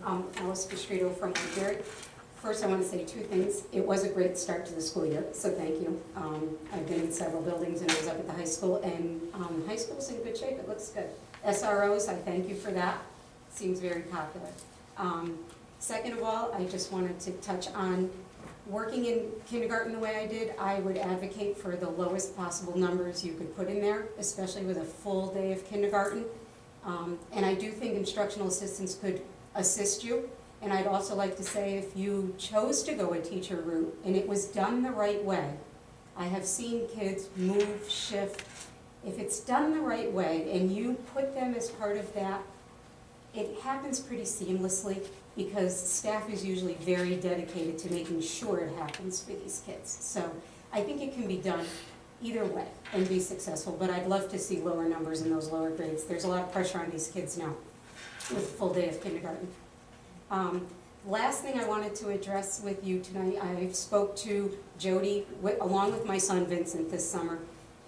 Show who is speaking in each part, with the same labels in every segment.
Speaker 1: Alice Pistrito from Woodbury. First, I want to say two things. It was a great start to the school year, so thank you. I've been in several buildings, and I was up at the high school, and high school's in good shape. It looks good. SROs, I thank you for that. Seems very popular. Second of all, I just wanted to touch on working in kindergarten the way I did. I would advocate for the lowest possible numbers you could put in there, especially with a full day of kindergarten. And I do think instructional assistants could assist you. And I'd also like to say, if you chose to go a teacher route and it was done the right way, I have seen kids move, shift. If it's done the right way and you put them as part of that, it happens pretty seamlessly because staff is usually very dedicated to making sure it happens for these kids. So I think it can be done either way and be successful, but I'd love to see lower numbers in those lower grades. There's a lot of pressure on these kids now with a full day of kindergarten. Last thing I wanted to address with you tonight, I spoke to Jody along with my son Vincent this summer,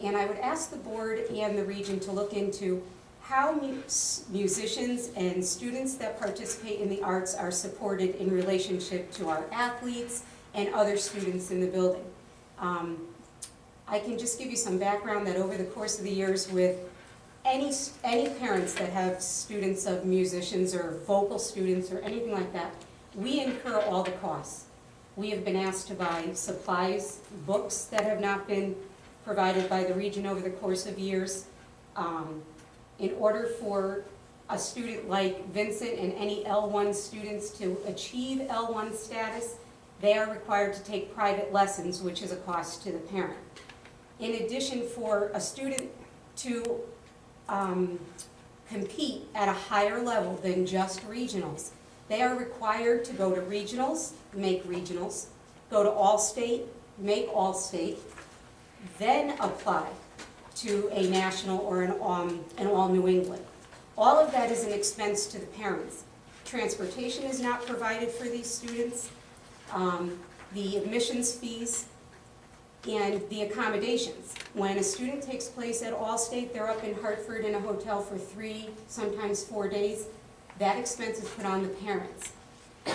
Speaker 1: and I would ask the board and the region to look into how musicians and students that participate in the arts are supported in relationship to our athletes and other students in the building. I can just give you some background that over the course of the years with any parents that have students of musicians or vocal students or anything like that, we incur all the costs. We have been asked to buy supplies, books that have not been provided by the region over the course of years. In order for a student like Vincent and any L1 students to achieve L1 status, they are required to take private lessons, which is a cost to the parent. In addition, for a student to compete at a higher level than just regionals, they are required to go to regionals, make regionals, go to All-State, make All-State, then apply to a national or an All New England. All of that is an expense to the parents. Transportation is not provided for these students, the admissions fees, and the accommodations. When a student takes place at All-State, they're up in Hartford in a hotel for 3, sometimes 4 days. That expense is put on the parents.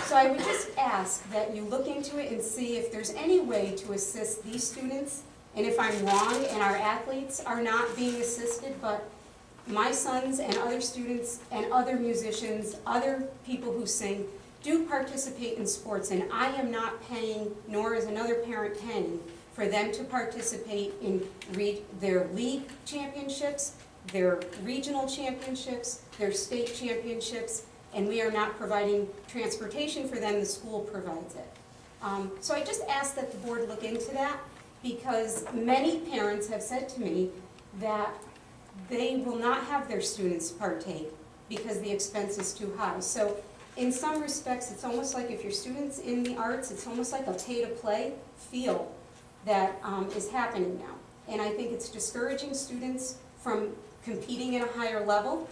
Speaker 1: So I would just ask that you look into it and see if there's any way to assist these students. And if I'm wrong and our athletes are not being assisted, but my sons and other students and other musicians, other people who sing, do participate in sports, and I am not paying, nor is another parent paying, for them to participate in their league championships, their regional championships, their state championships, and we are not providing transportation for them, the school provides it. So I just ask that the board look into that, because many parents have said to me that they will not have their students partake because the expense is too high. So in some respects, it's almost like if your student's in the arts, it's almost like a pay-to-play feel that is happening now. And I think it's discouraging students from competing at a higher level.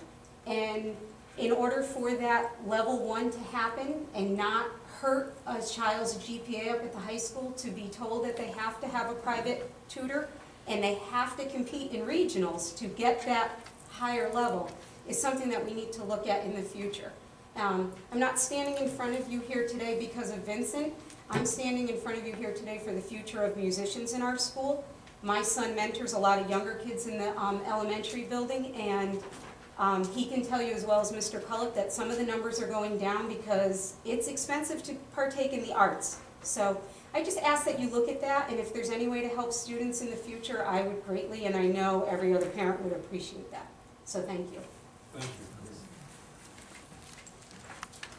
Speaker 1: And in order for that level 1 to happen and not hurt a child's GPA up at the high school, to be told that they have to have a private tutor and they have to compete in regionals to get that higher level, is something that we need to look at in the future. I'm not standing in front of you here today because of Vincent. I'm standing in front of you here today for the future of musicians in our school. My son mentors a lot of younger kids in the elementary building, and he can tell you as well as Mr. Cullick that some of the numbers are going down because it's expensive to partake in the arts. So I just ask that you look at that, and if there's any way to help students in the future, I would greatly, and I know every other parent would appreciate that. So thank you.
Speaker 2: Thank you.